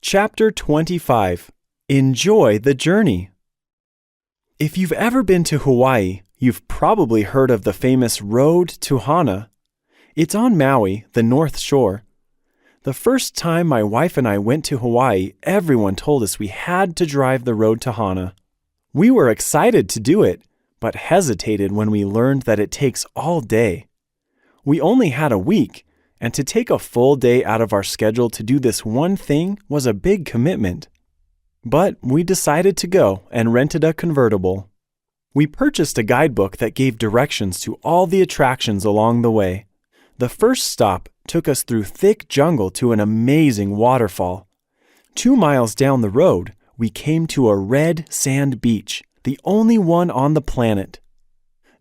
Chapter 25. Enjoy the Journey. If you've ever been to Hawaii, you've probably heard of the famous Road to Hana. It's on Maui, the North Shore. The first time my wife and I went to Hawaii, everyone told us we had to drive the road to Hana. We were excited to do it, but hesitated when we learned that it takes all day. We only had a week, and to take a full day out of our schedule to do this one thing was a big commitment. But we decided to go and rented a convertible. We purchased a guidebook that gave directions to all the attractions along the way. The first stop took us through thick jungle to an amazing waterfall. 2 miles down the road, we came to a red sand beach, the only one on the planet.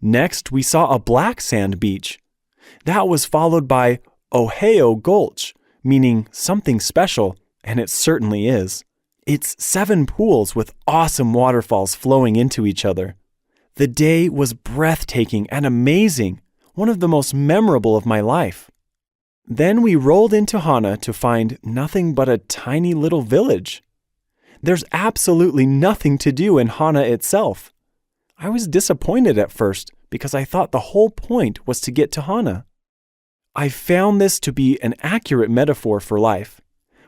Next, we saw a black sand beach. That was followed by Ohio Gulch, meaning something special, and it certainly is. It's 7 pools with awesome waterfalls flowing into each other. The day was breathtaking and amazing, one of the most memorable of my life. Then we rolled into Hana to find nothing but a tiny little village. There's absolutely nothing to do in Hana itself. I was disappointed at first because I thought the whole point was to get to Hana. I found this to be an accurate metaphor for life.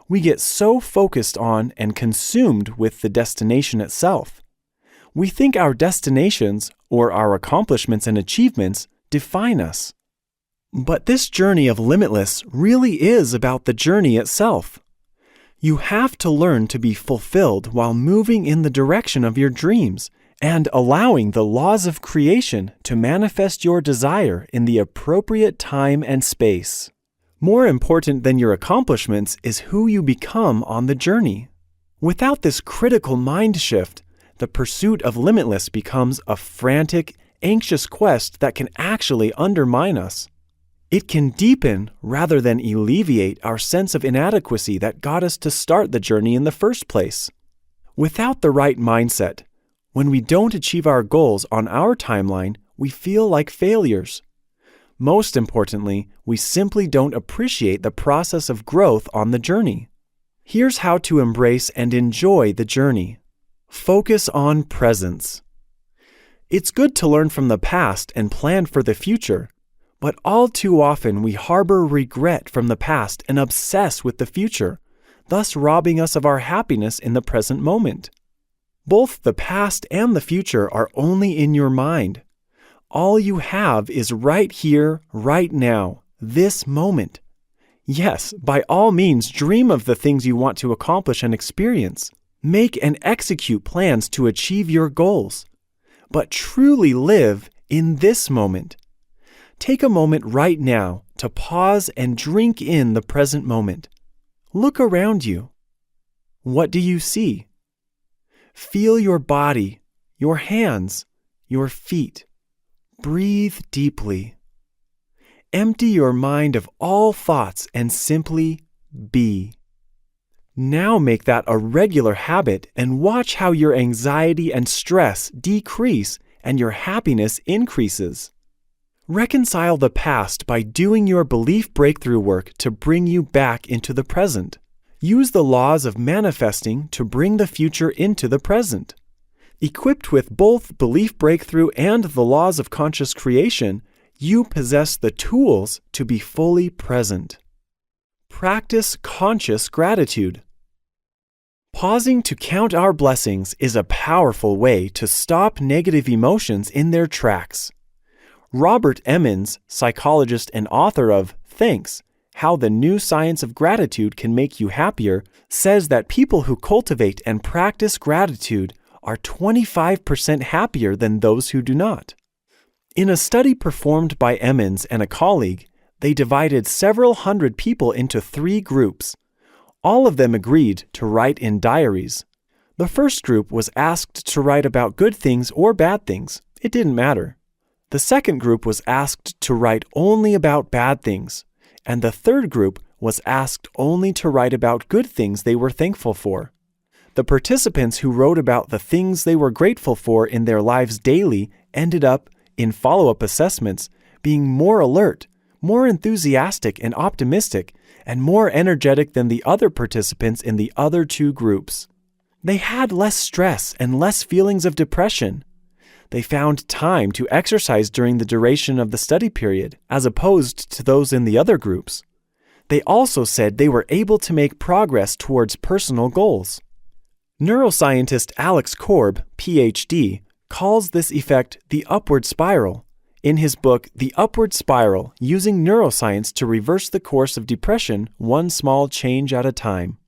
We get so focused on and consumed with the destination itself. We think our destinations, or our accomplishments and achievements, define us. But this journey of Limitless really is about the journey itself. You have to learn to be fulfilled while moving in the direction of your dreams and allowing the laws of creation to manifest your desire in the appropriate time and space. More important than your accomplishments is who you become on the journey. Without this critical mind shift, the pursuit of Limitless becomes a frantic, anxious quest that can actually undermine us. It can deepen rather than alleviate our sense of inadequacy that got us to start the journey in the first place. Without the right mindset, when we don't achieve our goals on our timeline, we feel like failures. Most importantly, we simply don't appreciate the process of growth on the journey. Here's how to embrace and enjoy the journey. Focus on presence. It's good to learn from the past and plan for the future, but all too often we harbor regret from the past and obsess with the future, thus robbing us of our happiness in the present moment. Both the past and the future are only in your mind. All you have is right here, right now, this moment. Yes, by all means, dream of the things you want to accomplish and experience. Make and execute plans to achieve your goals. But truly live in this moment. Take a moment right now to pause and drink in the present moment. Look around you. What do you see? Feel your body, your hands, your feet. Breathe deeply. Empty your mind of all thoughts and simply be. Now make that a regular habit and watch how your anxiety and stress decrease and your happiness increases. Reconcile the past by doing your belief breakthrough work to bring you back into the present. Use the laws of manifesting to bring the future into the present. Equipped with both belief breakthrough and the laws of conscious creation, you possess the tools to be fully present. Practice conscious gratitude. Pausing to count our blessings is a powerful way to stop negative emotions in their tracks. Robert Emmons, psychologist and author of Thanks, How the New Science of Gratitude Can Make You Happier, says that people who cultivate and practice gratitude are 25% happier than those who do not. In a study performed by Emmons and a colleague, they divided several hundred people into 3 groups. All of them agreed to write in diaries. The first group was asked to write about good things or bad things. It didn't matter. The second group was asked to write only about bad things, and the third group was asked only to write about good things they were thankful for. The participants who wrote about the things they were grateful for in their lives daily ended up, in follow-up assessments, being more alert, more enthusiastic and optimistic, and more energetic than the other participants in the other two groups. They had less stress and less feelings of depression. They found time to exercise during the duration of the study period, as opposed to those in the other groups. They also said they were able to make progress towards personal goals. Neuroscientist Alex Korb, PhD, calls this effect the upward spiral. In his book, The Upward Spiral, Using Neuroscience to Reverse the Course of Depression, One Small Change at a Time.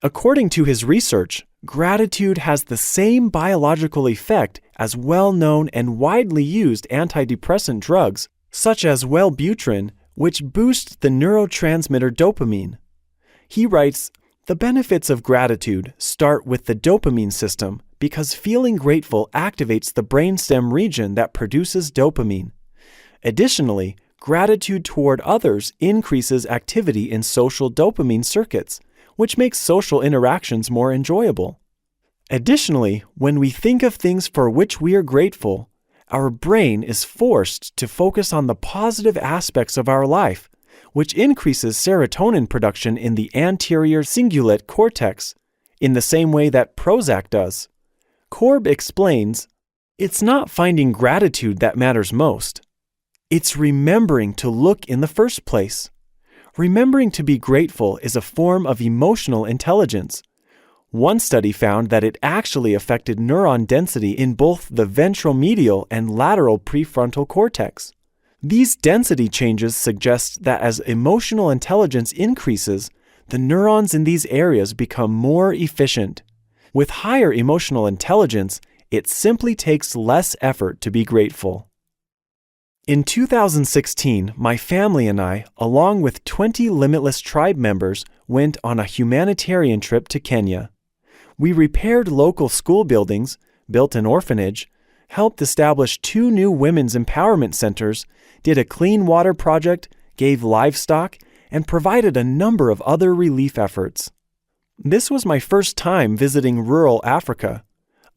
According to his research, gratitude has the same biological effect as well-known and widely used antidepressant drugs, such as Wellbutrin, which boost the neurotransmitter dopamine. He writes, "The benefits of gratitude start with the dopamine system because feeling grateful activates the brainstem region that produces dopamine. Additionally, gratitude toward others increases activity in social dopamine circuits, which makes social interactions more enjoyable. Additionally, when we think of things for which we are grateful, our brain is forced to focus on the positive aspects of our life, which increases serotonin production in the anterior cingulate cortex, in the same way that Prozac does." Korb explains, "It's not finding gratitude that matters most. It's remembering to look in the first place. Remembering to be grateful is a form of emotional intelligence. One study found that it actually affected neuron density in both the ventromedial and lateral prefrontal cortex. These density changes suggest that as emotional intelligence increases, the neurons in these areas become more efficient. With higher emotional intelligence, it simply takes less effort to be grateful." In 2016, my family and I, along with 20 Limitless tribe members, went on a humanitarian trip to Kenya. We repaired local school buildings, built an orphanage, helped establish 2 new women's empowerment centers, did a clean water project, gave livestock, and provided a number of other relief efforts. This was my first time visiting rural Africa.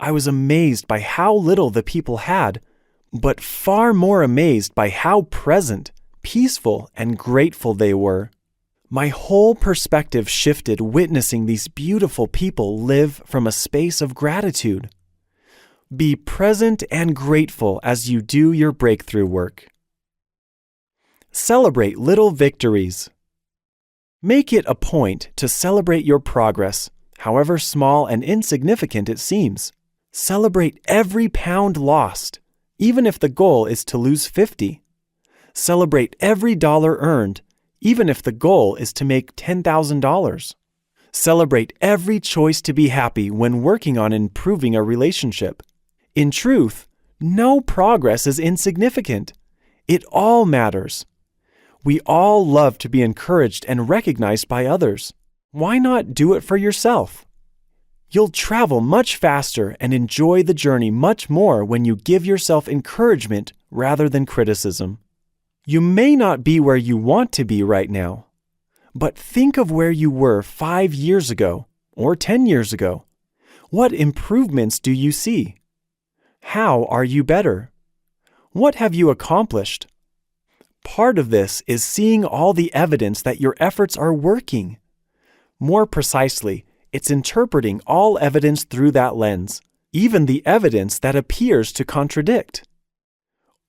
I was amazed by how little the people had, but far more amazed by how present, peaceful, and grateful they were. My whole perspective shifted witnessing these beautiful people live from a space of gratitude. Be present and grateful as you do your breakthrough work. Celebrate little victories. Make it a point to celebrate your progress, however small and insignificant it seems. Celebrate every pound lost, even if the goal is to lose 50. Celebrate every dollar earned, even if the goal is to make $10,000. Celebrate every choice to be happy when working on improving a relationship. In truth, no progress is insignificant. It all matters. We all love to be encouraged and recognized by others. Why not do it for yourself? You'll travel much faster and enjoy the journey much more when you give yourself encouragement rather than criticism. You may not be where you want to be right now, but think of where you were 5 years ago or 10 years ago. What improvements do you see? How are you better? What have you accomplished? Part of this is seeing all the evidence that your efforts are working. More precisely, it's interpreting all evidence through that lens, even the evidence that appears to contradict.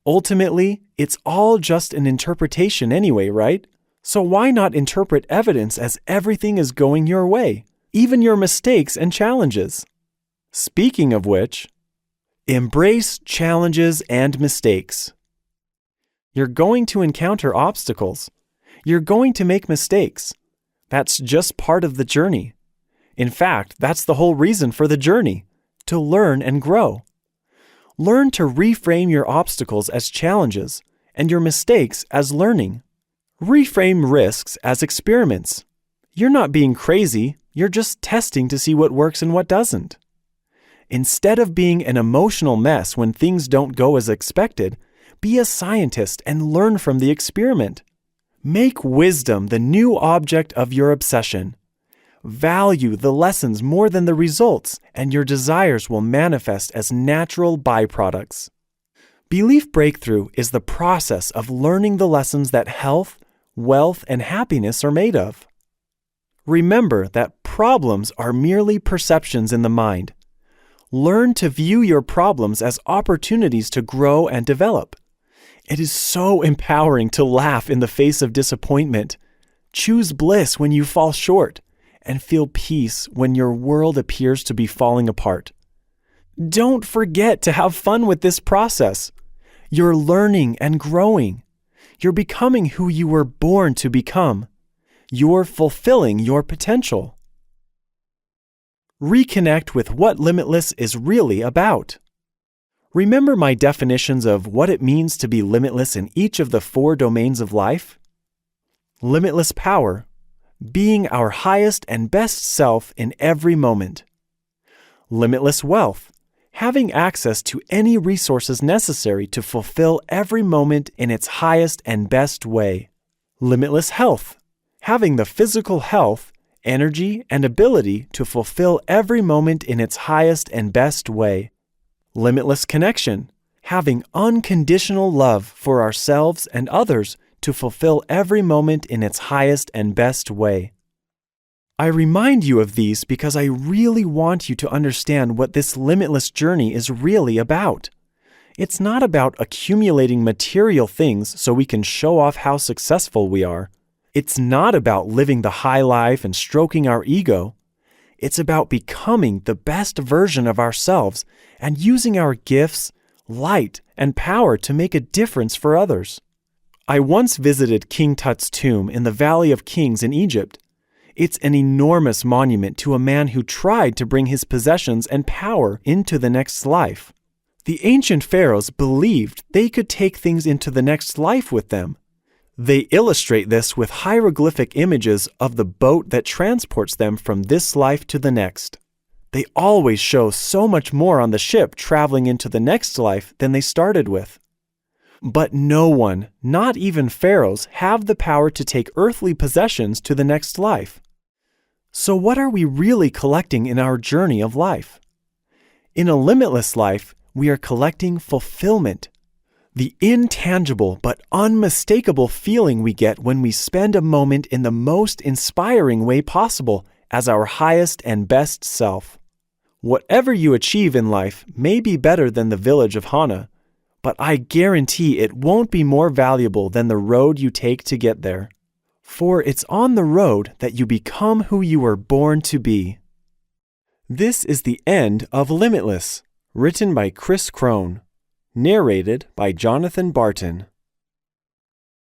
Ultimately, it's all just an interpretation anyway, right? So why not interpret evidence as everything is going your way, even your mistakes and challenges? Speaking of which, embrace challenges and mistakes. You're going to encounter obstacles. You're going to make mistakes. That's just part of the journey. In fact, that's the whole reason for the journey, to learn and grow. Learn to reframe your obstacles as challenges and your mistakes as learning. Reframe risks as experiments. You're not being crazy, you're just testing to see what works and what doesn't. Instead of being an emotional mess when things don't go as expected, be a scientist and learn from the experiment. Make wisdom the new object of your obsession. Value the lessons more than the results, and your desires will manifest as natural byproducts. Belief breakthrough is the process of learning the lessons that health, wealth, and happiness are made of. Remember that problems are merely perceptions in the mind. Learn to view your problems as opportunities to grow and develop. It is so empowering to laugh in the face of disappointment, choose bliss when you fall short, and feel peace when your world appears to be falling apart. Don't forget to have fun with this process. You're learning and growing. You're becoming who you were born to become. You're fulfilling your potential. Reconnect with what Limitless is really about. Remember my definitions of what it means to be limitless in each of the 4 domains of life? Limitless power, being our highest and best self in every moment. Limitless wealth, having access to any resources necessary to fulfill every moment in its highest and best way. Limitless health, having the physical health, energy, and ability to fulfill every moment in its highest and best way. Limitless connection, having unconditional love for ourselves and others to fulfill every moment in its highest and best way. I remind you of these because I really want you to understand what this limitless journey is really about. It's not about accumulating material things so we can show off how successful we are. It's not about living the high life and stroking our ego. It's about becoming the best version of ourselves and using our gifts, light, and power to make a difference for others. I once visited King Tut's tomb in the Valley of Kings in Egypt. It's an enormous monument to a man who tried to bring his possessions and power into the next life. The ancient pharaohs believed they could take things into the next life with them. They illustrate this with hieroglyphic images of the boat that transports them from this life to the next. They always show so much more on the ship traveling into the next life than they started with. But no one, not even pharaohs, have the power to take earthly possessions to the next life. So what are we really collecting in our journey of life? In a limitless life, we are collecting fulfillment. The intangible but unmistakable feeling we get when we spend a moment in the most inspiring way possible as our highest and best self. Whatever you achieve in life may be better than the village of Hana, but I guarantee it won't be more valuable than the road you take to get there. For it's on the road that you become who you were born to be. This is the end of Limitless, written by Kris Krohn, narrated by Jonathan Barton.